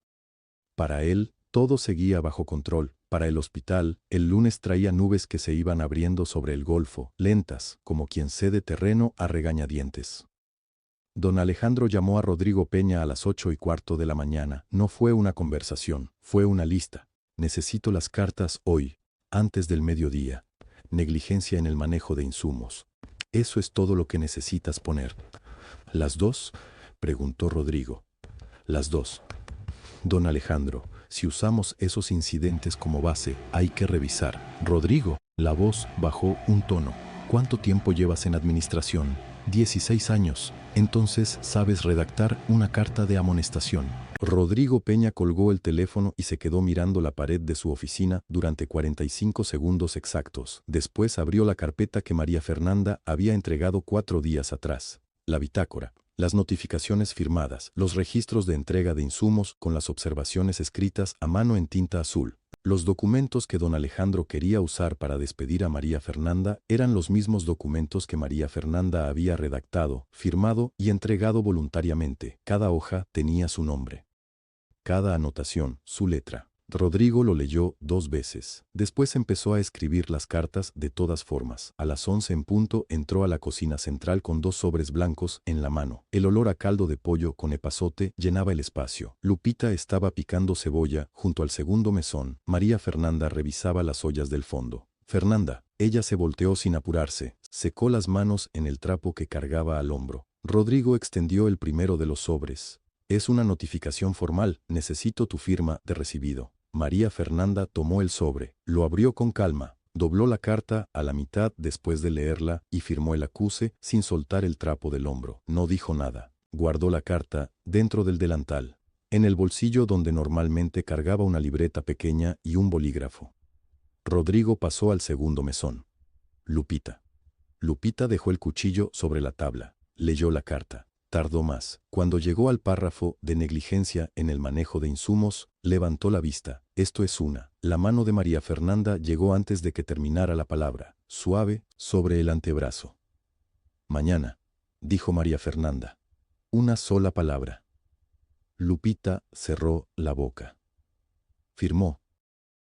Para él, Todo seguía bajo control. Para el hospital, el lunes traía nubes que se iban abriendo sobre el golfo, lentas, como quien cede terreno a regañadientes. Don Alejandro llamó a Rodrigo Peña a las 8:15 de la mañana. No fue una conversación, fue una lista. Necesito las cartas hoy, antes del mediodía. Negligencia en el manejo de insumos. Eso es todo lo que necesitas poner. ¿Las dos?, preguntó Rodrigo. Las dos. Don Alejandro, si usamos esos incidentes como base, hay que revisar. Rodrigo, la voz bajó un tono. ¿Cuánto tiempo llevas en administración? 16 años. Entonces sabes redactar una carta de amonestación. Rodrigo Peña colgó el teléfono y se quedó mirando la pared de su oficina durante 45 segundos exactos. Después abrió la carpeta que María Fernanda había entregado 4 días atrás. La bitácora, las notificaciones firmadas, los registros de entrega de insumos con las observaciones escritas a mano en tinta azul. Los documentos que don Alejandro quería usar para despedir a María Fernanda eran los mismos documentos que María Fernanda había redactado, firmado y entregado voluntariamente. Cada hoja tenía su nombre. Cada anotación, su letra. Rodrigo lo leyó 2 veces. Después empezó a escribir las cartas de todas formas. A las 11 en punto entró a la cocina central con 2 sobres blancos en la mano. El olor a caldo de pollo con epazote llenaba el espacio. Lupita estaba picando cebolla junto al segundo mesón. María Fernanda revisaba las ollas del fondo. Fernanda, ella se volteó sin apurarse, secó las manos en el trapo que cargaba al hombro. Rodrigo extendió el primero de los sobres. Es una notificación formal, necesito tu firma de recibido. María Fernanda tomó el sobre, lo abrió con calma, dobló la carta a la mitad después de leerla y firmó el acuse sin soltar el trapo del hombro. No dijo nada. Guardó la carta dentro del delantal, en el bolsillo donde normalmente cargaba una libreta pequeña y un bolígrafo. Rodrigo pasó al segundo mesón. Lupita. Lupita dejó el cuchillo sobre la tabla, leyó la carta. Tardó más. Cuando llegó al párrafo de negligencia en el manejo de insumos, levantó la vista. Esto es una. La mano de María Fernanda llegó antes de que terminara la palabra, suave, sobre el antebrazo. Mañana, dijo María Fernanda. Una sola palabra. Lupita cerró la boca. Firmó.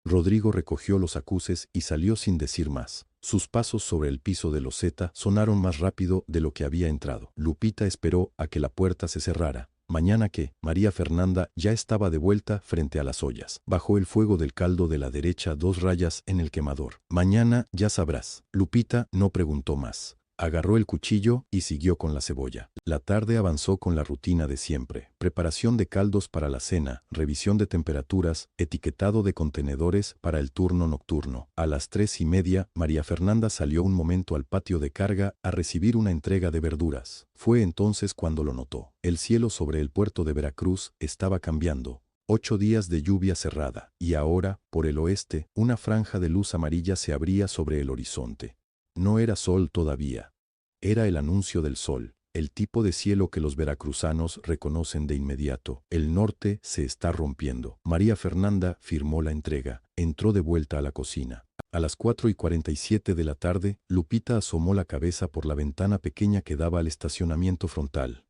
Rodrigo recogió los acuses y salió sin decir más. Sus pasos sobre el piso de loseta sonaron más rápido de lo que había entrado. Lupita esperó a que la puerta se cerrara. Mañana que, María Fernanda ya estaba de vuelta frente a las ollas. Bajó el fuego del caldo de la derecha 2 rayas en el quemador. Mañana ya sabrás. Lupita no preguntó más. Agarró el cuchillo y siguió con la cebolla. La tarde avanzó con la rutina de siempre. Preparación de caldos para la cena, revisión de temperaturas, etiquetado de contenedores para el turno nocturno. A las 3:30, María Fernanda salió un momento al patio de carga a recibir una entrega de verduras. Fue entonces cuando lo notó. El cielo sobre el puerto de Veracruz estaba cambiando. 8 días de lluvia cerrada, y ahora, por el oeste, una franja de luz amarilla se abría sobre el horizonte. No era sol todavía. Era el anuncio del sol, el tipo de cielo que los veracruzanos reconocen de inmediato. El norte se está rompiendo. María Fernanda firmó la entrega. Entró de vuelta a la cocina. A las 4:47 de la tarde, Lupita asomó la cabeza por la ventana pequeña que daba al estacionamiento frontal.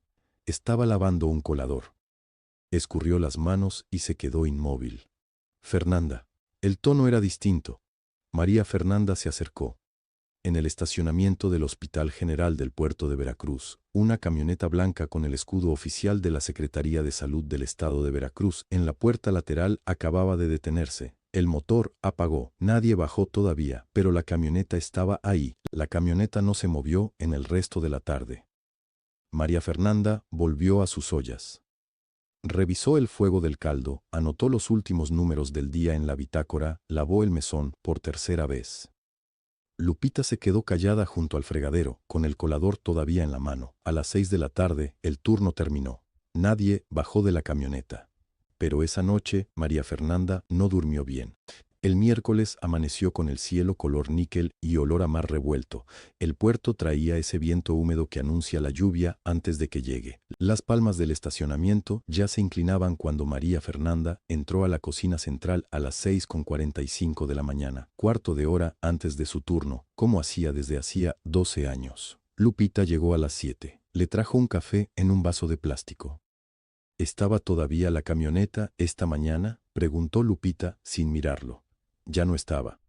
Estaba lavando un colador. Escurrió las manos y se quedó inmóvil. Fernanda. El tono era distinto. María Fernanda se acercó. En el estacionamiento del Hospital General del Puerto de Veracruz, una camioneta blanca con el escudo oficial de la Secretaría de Salud del Estado de Veracruz en la puerta lateral acababa de detenerse. El motor apagó. Nadie bajó todavía, pero la camioneta estaba ahí. La camioneta no se movió en el resto de la tarde. María Fernanda volvió a sus ollas. Revisó el fuego del caldo, anotó los últimos números del día en la bitácora, lavó el mesón por 3ª vez. Lupita se quedó callada junto al fregadero, con el colador todavía en la mano. A las 6 de la tarde, el turno terminó. Nadie bajó de la camioneta. Pero esa noche, María Fernanda no durmió bien. El miércoles amaneció con el cielo color níquel y olor a mar revuelto. El puerto traía ese viento húmedo que anuncia la lluvia antes de que llegue. Las palmas del estacionamiento ya se inclinaban cuando María Fernanda entró a la cocina central a las 6:45 de la mañana, cuarto de hora antes de su turno, como hacía desde hacía 12 años. Lupita llegó a las 7. Le trajo un café en un vaso de plástico. ¿Estaba todavía la camioneta esta mañana?, Preguntó Lupita, sin mirarlo. Ya no estaba.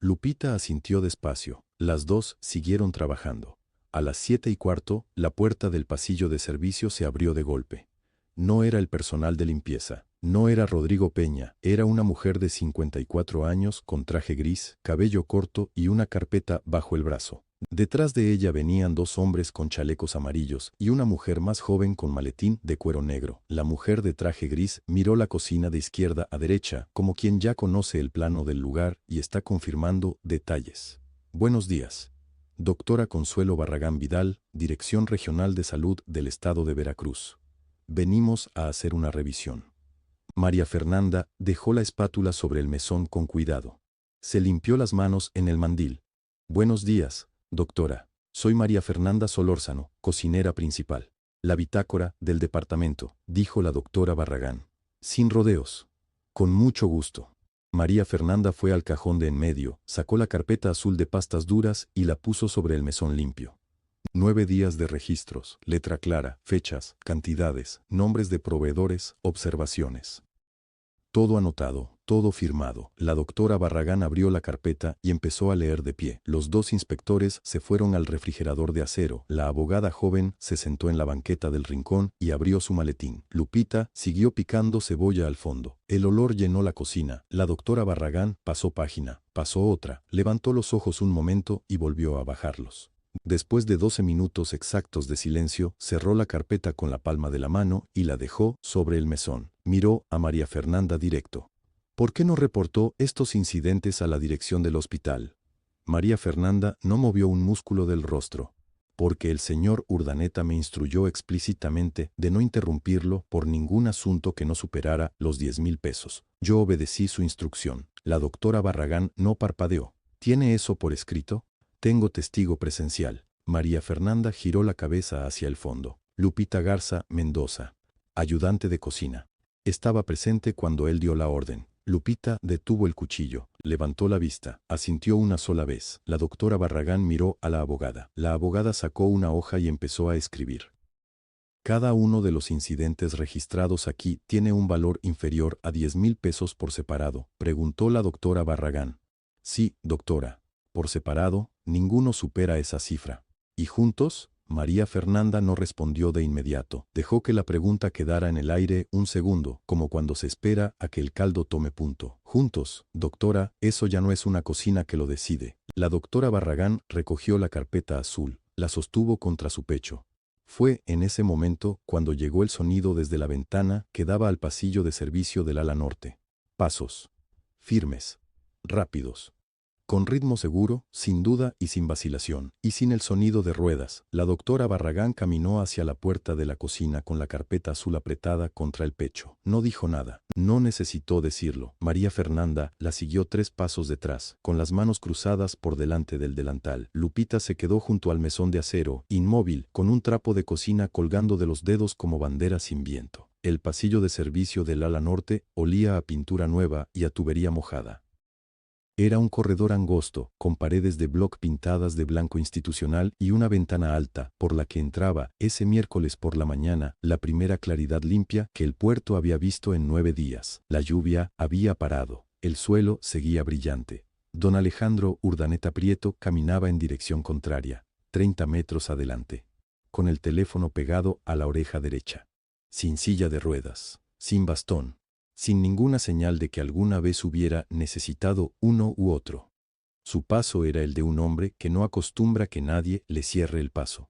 Lupita asintió despacio. Las dos siguieron trabajando. A las 7:15, la puerta del pasillo de servicio se abrió de golpe. No era el personal de limpieza. No era Rodrigo Peña. Era una mujer de 54 años con traje gris, cabello corto y una carpeta bajo el brazo. Detrás de ella venían dos hombres con chalecos amarillos y una mujer más joven con maletín de cuero negro. La mujer de traje gris miró la cocina de izquierda a derecha, como quien ya conoce el plano del lugar y está confirmando detalles. Buenos días. Doctora Consuelo Barragán Vidal, Dirección Regional de Salud del Estado de Veracruz. Venimos a hacer una revisión. María Fernanda dejó la espátula sobre el mesón con cuidado. Se limpió las manos en el mandil. Buenos días, doctora. Soy María Fernanda Solórzano, cocinera principal. La bitácora del departamento, dijo la doctora Barragán. Sin rodeos. Con mucho gusto. María Fernanda fue al cajón de en medio, sacó la carpeta azul de pastas duras y la puso sobre el mesón limpio. 9 días de registros, letra clara, fechas, cantidades, nombres de proveedores, observaciones. Todo anotado, todo firmado. La doctora Barragán abrió la carpeta y empezó a leer de pie. Los dos inspectores se fueron al refrigerador de acero. La abogada joven se sentó en la banqueta del rincón y abrió su maletín. Lupita siguió picando cebolla al fondo. El olor llenó la cocina. La doctora Barragán pasó página, pasó otra, levantó los ojos un momento y volvió a bajarlos. Después de 12 minutos exactos de silencio, cerró la carpeta con la palma de la mano y la dejó sobre el mesón. Miró a María Fernanda directo. ¿Por qué no reportó estos incidentes a la dirección del hospital? María Fernanda no movió un músculo del rostro. Porque el señor Urdaneta me instruyó explícitamente de no interrumpirlo por ningún asunto que no superara los 10,000 pesos. Yo obedecí su instrucción. La doctora Barragán no parpadeó. ¿Tiene eso por escrito? Tengo testigo presencial. María Fernanda giró la cabeza hacia el fondo. Lupita Garza Mendoza, ayudante de cocina. Estaba presente cuando él dio la orden. Lupita detuvo el cuchillo, levantó la vista, asintió una sola vez. La doctora Barragán miró a la abogada. La abogada sacó una hoja y empezó a escribir. Cada uno de los incidentes registrados aquí tiene un valor inferior a 10,000 pesos por separado, preguntó la doctora Barragán. Sí, doctora. Por separado, ninguno supera esa cifra. ¿Y juntos? María Fernanda no respondió de inmediato. Dejó que la pregunta quedara en el aire un segundo, como cuando se espera a que el caldo tome punto. Juntos, doctora, eso ya no es una cocina que lo decide. La doctora Barragán recogió la carpeta azul, la sostuvo contra su pecho. Fue en ese momento cuando llegó el sonido desde la ventana que daba al pasillo de servicio del ala norte. Pasos. Firmes. Rápidos. Con ritmo seguro, sin duda y sin vacilación, y sin el sonido de ruedas, la doctora Barragán caminó hacia la puerta de la cocina con la carpeta azul apretada contra el pecho. No dijo nada, no necesitó decirlo. María Fernanda la siguió 3 pasos detrás, con las manos cruzadas por delante del delantal. Lupita se quedó junto al mesón de acero, inmóvil, con un trapo de cocina colgando de los dedos como bandera sin viento. El pasillo de servicio del ala norte olía a pintura nueva y a tubería mojada. Era un corredor angosto, con paredes de bloc pintadas de blanco institucional y una ventana alta, por la que entraba, ese miércoles por la mañana, la primera claridad limpia que el puerto había visto en 9 días. La lluvia había parado, el suelo seguía brillante. Don Alejandro Urdaneta Prieto caminaba en dirección contraria, 30 metros adelante, con el teléfono pegado a la oreja derecha. Sin silla de ruedas, sin bastón, sin ninguna señal de que alguna vez hubiera necesitado uno u otro. Su paso era el de un hombre que no acostumbra que nadie le cierre el paso.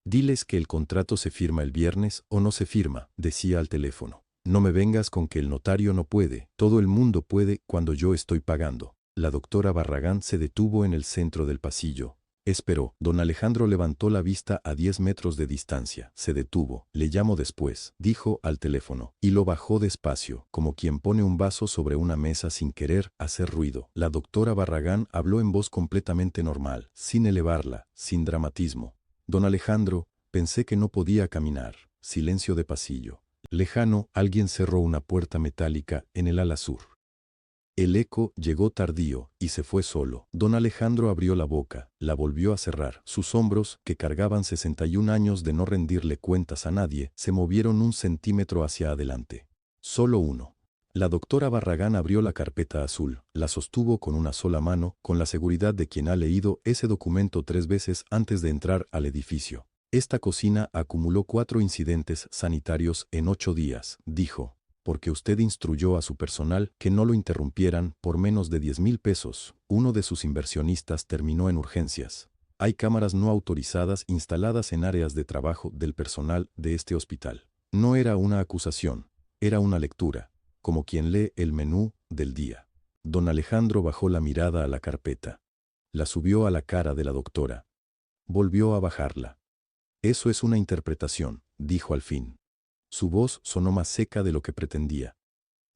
Diles que el contrato se firma el viernes o no se firma, decía al teléfono. No me vengas con que el notario no puede, todo el mundo puede cuando yo estoy pagando. La doctora Barragán se detuvo en el centro del pasillo. Esperó. Don Alejandro levantó la vista a 10 metros de distancia. Se detuvo. Le llamo después, dijo al teléfono, y lo bajó despacio, como quien pone un vaso sobre una mesa sin querer hacer ruido. La doctora Barragán habló en voz completamente normal, sin elevarla, sin dramatismo. Don Alejandro, pensé que no podía caminar. Silencio de pasillo. Lejano, alguien cerró una puerta metálica en el ala sur. El eco llegó tardío y se fue solo. Don Alejandro abrió la boca, la volvió a cerrar. Sus hombros, que cargaban 61 años de no rendirle cuentas a nadie, se movieron 1 centímetro hacia adelante. Solo uno. La doctora Barragán abrió la carpeta azul, la sostuvo con una sola mano, con la seguridad de quien ha leído ese documento 3 veces antes de entrar al edificio. Esta cocina acumuló 4 incidentes sanitarios en 8 días, dijo, porque usted instruyó a su personal que no lo interrumpieran por menos de 10,000 pesos. Uno de sus inversionistas terminó en urgencias. Hay cámaras no autorizadas instaladas en áreas de trabajo del personal de este hospital. No era una acusación, era una lectura, como quien lee el menú del día. Don Alejandro bajó la mirada a la carpeta. La subió a la cara de la doctora. Volvió a bajarla. Eso es una interpretación, dijo al fin. Su voz sonó más seca de lo que pretendía.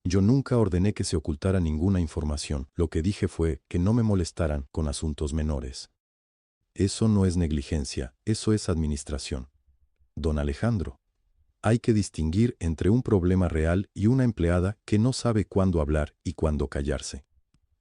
Yo nunca ordené que se ocultara ninguna información. Lo que dije fue que no me molestaran con asuntos menores. Eso no es negligencia, eso es administración. Don Alejandro. Hay que distinguir entre un problema real y una empleada que no sabe cuándo hablar y cuándo callarse.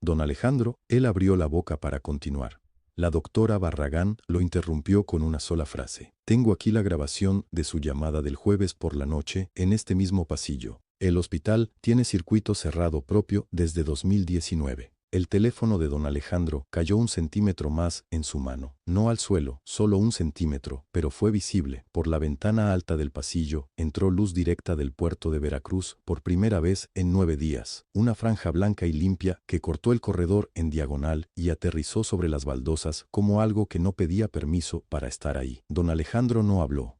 Don Alejandro, él abrió la boca para continuar. La doctora Barragán lo interrumpió con una sola frase. Tengo aquí la grabación de su llamada del jueves por la noche en este mismo pasillo. El hospital tiene circuito cerrado propio desde 2019. El teléfono de don Alejandro cayó 1 centímetro más en su mano. No al suelo, solo 1 centímetro, pero fue visible. Por la ventana alta del pasillo entró luz directa del puerto de Veracruz por primera vez en 9 días. Una franja blanca y limpia que cortó el corredor en diagonal y aterrizó sobre las baldosas como algo que no pedía permiso para estar ahí. Don Alejandro no habló.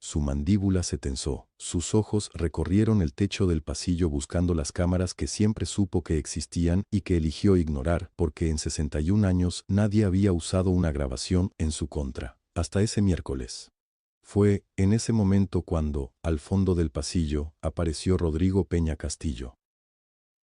Su mandíbula se tensó, sus ojos recorrieron el techo del pasillo buscando las cámaras que siempre supo que existían y que eligió ignorar porque en 61 años nadie había usado una grabación en su contra, hasta ese miércoles. Fue en ese momento cuando, al fondo del pasillo, apareció Rodrigo Peña Castillo.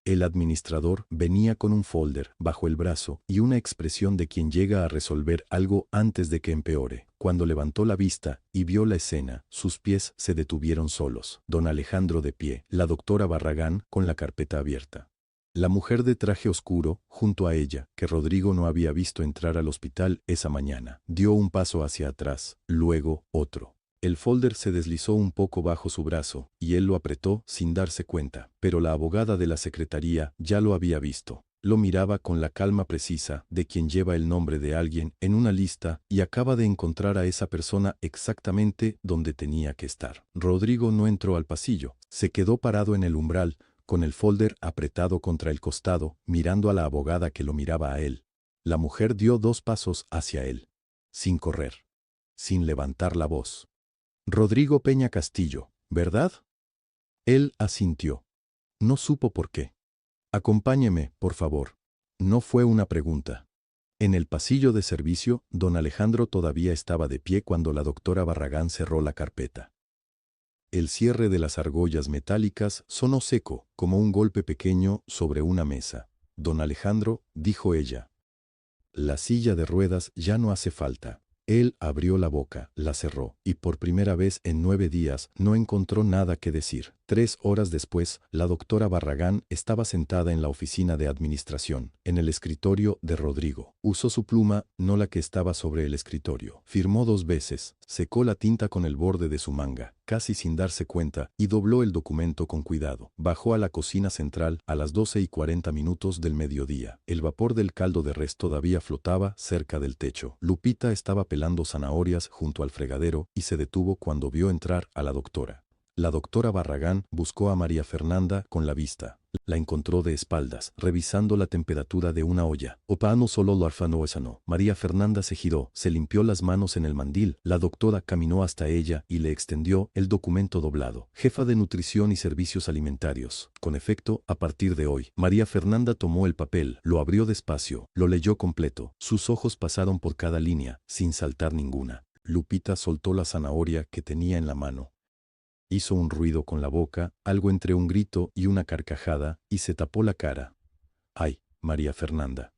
El administrador venía con un folder bajo el brazo y una expresión de quien llega a resolver algo antes de que empeore. Cuando levantó la vista y vio la escena, sus pies se detuvieron solos. Don Alejandro de pie, la doctora Barragán con la carpeta abierta. La mujer de traje oscuro, junto a ella, que Rodrigo no había visto entrar al hospital esa mañana, dio un paso hacia atrás, luego otro. El folder se deslizó un poco bajo su brazo, y él lo apretó sin darse cuenta, pero la abogada de la secretaría ya lo había visto. Lo miraba con la calma precisa de quien lleva el nombre de alguien en una lista y acaba de encontrar a esa persona exactamente donde tenía que estar. Rodrigo no entró al pasillo, se quedó parado en el umbral, con el folder apretado contra el costado, mirando a la abogada que lo miraba a él. La mujer dio 2 pasos hacia él, sin correr, sin levantar la voz. Rodrigo Peña Castillo, ¿verdad? Él asintió. No supo por qué. Acompáñeme, por favor. No fue una pregunta. En el pasillo de servicio, don Alejandro todavía estaba de pie cuando la doctora Barragán cerró la carpeta. El cierre de las argollas metálicas sonó seco, como un golpe pequeño sobre una mesa. Don Alejandro, dijo ella. La silla de ruedas ya no hace falta. Él abrió la boca, la cerró, y por primera vez en 9 días no encontró nada que decir. 3 horas después, la doctora Barragán estaba sentada en la oficina de administración, en el escritorio de Rodrigo. Usó su pluma, no la que estaba sobre el escritorio. Firmó 2 veces, secó la tinta con el borde de su manga, casi sin darse cuenta, y dobló el documento con cuidado. Bajó a la cocina central a las 12:40 del mediodía. El vapor del caldo de res todavía flotaba cerca del techo. Lupita estaba pelando zanahorias junto al fregadero y se detuvo cuando vio entrar a la doctora. La doctora Barragán buscó a María Fernanda con la vista. La encontró de espaldas, revisando la temperatura de una olla. Opa no solo lo arfanó esa no. María Fernanda se giró, se limpió las manos en el mandil. La doctora caminó hasta ella y le extendió el documento doblado. Jefa de Nutrición y Servicios Alimentarios. Con efecto, a partir de hoy. María Fernanda tomó el papel, lo abrió despacio, lo leyó completo. Sus ojos pasaron por cada línea, sin saltar ninguna. Lupita soltó la zanahoria que tenía en la mano. Hizo un ruido con la boca, algo entre un grito y una carcajada, y se tapó la cara. ¡Ay, María Fernanda!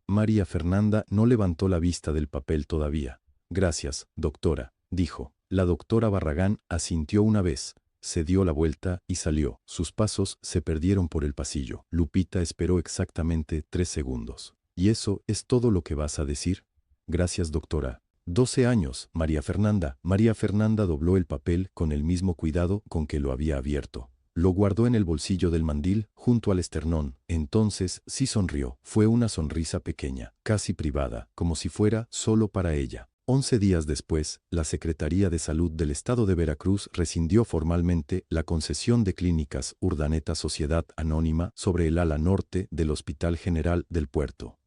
María Fernanda no levantó la vista del papel todavía. Gracias, doctora, dijo. La doctora Barragán asintió una vez, se dio la vuelta y salió. Sus pasos se perdieron por el pasillo. Lupita esperó exactamente 3 segundos. ¿Y eso es todo lo que vas a decir? Gracias, doctora. 12 años, María Fernanda. María Fernanda dobló el papel con el mismo cuidado con que lo había abierto. Lo guardó en el bolsillo del mandil, junto al esternón. Entonces sí sonrió. Fue una sonrisa pequeña, casi privada, como si fuera solo para ella. 11 días después, la Secretaría de Salud del Estado de Veracruz rescindió formalmente la concesión de Clínicas Urdaneta Sociedad Anónima sobre el ala norte del Hospital General del Puerto.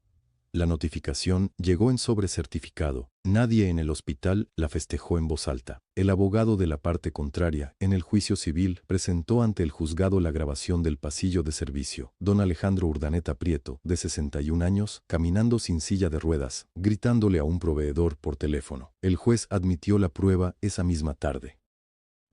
La notificación llegó en sobre certificado. Nadie en el hospital la festejó en voz alta. El abogado de la parte contraria, en el juicio civil, presentó ante el juzgado la grabación del pasillo de servicio. Don Alejandro Urdaneta Prieto, de 61 años, caminando sin silla de ruedas, gritándole a un proveedor por teléfono. El juez admitió la prueba esa misma tarde.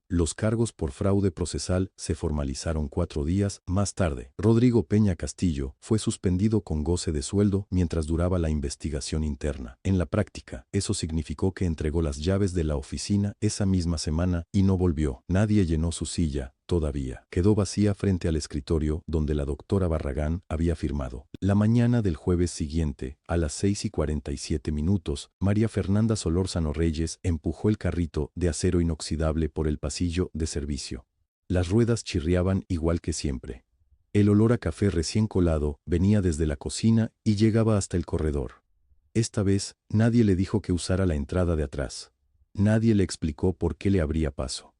Los cargos por fraude procesal se formalizaron 4 días más tarde. Rodrigo Peña Castillo fue suspendido con goce de sueldo mientras duraba la investigación interna. En la práctica, eso significó que entregó las llaves de la oficina esa misma semana y no volvió. Nadie llenó su silla. Todavía quedó vacía frente al escritorio donde la doctora Barragán había firmado. La mañana del jueves siguiente, a las 6:47, María Fernanda Solórzano Reyes empujó el carrito de acero inoxidable por el pasillo de servicio. Las ruedas chirriaban igual que siempre. El olor a café recién colado venía desde la cocina y llegaba hasta el corredor. Esta vez, nadie le dijo que usara la entrada de atrás. Nadie le explicó por qué le abría paso.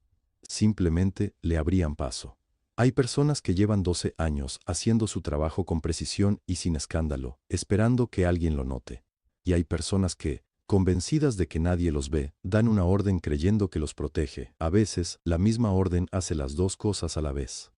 Simplemente le abrían paso. Hay personas que llevan 12 años haciendo su trabajo con precisión y sin escándalo, esperando que alguien lo note. Y hay personas que, convencidas de que nadie los ve, dan una orden creyendo que los protege. A veces, la misma orden hace las dos cosas a la vez.